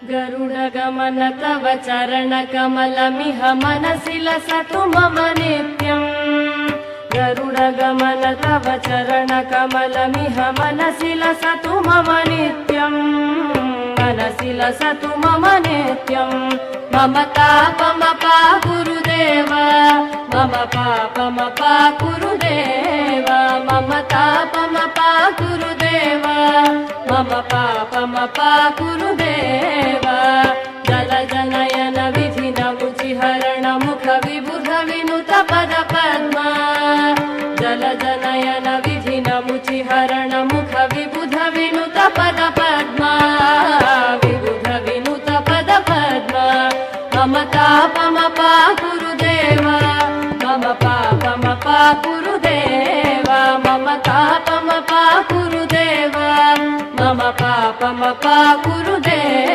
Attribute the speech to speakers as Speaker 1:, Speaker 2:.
Speaker 1: गरुडगमन तव चरणकमलमिह मनसि लसतु मम नित्यम् गरुडगमन तव चरणकमलमिह मनसि लसतु मम नित्यम् मनसि लसतु मम नित्यम् मम तापमपा गुरुदेव मम पापमपा गुरुदेव मम तापमपा गुरुदेव मम पापमपा गुरुदेव जलजनयन विधिन मुचिहरण मुख विबुध विनुत पद पद्मा जलजनयन विधिन मुचिहरण मुख विबुध विनुत पद पद्मा विबुध विनुत पद पद्मा मम तापमपा गुरुदेव मम पापमपा गुरुदेव मम तापमपा गुरुदेव मम पापमपा गुरुदेव।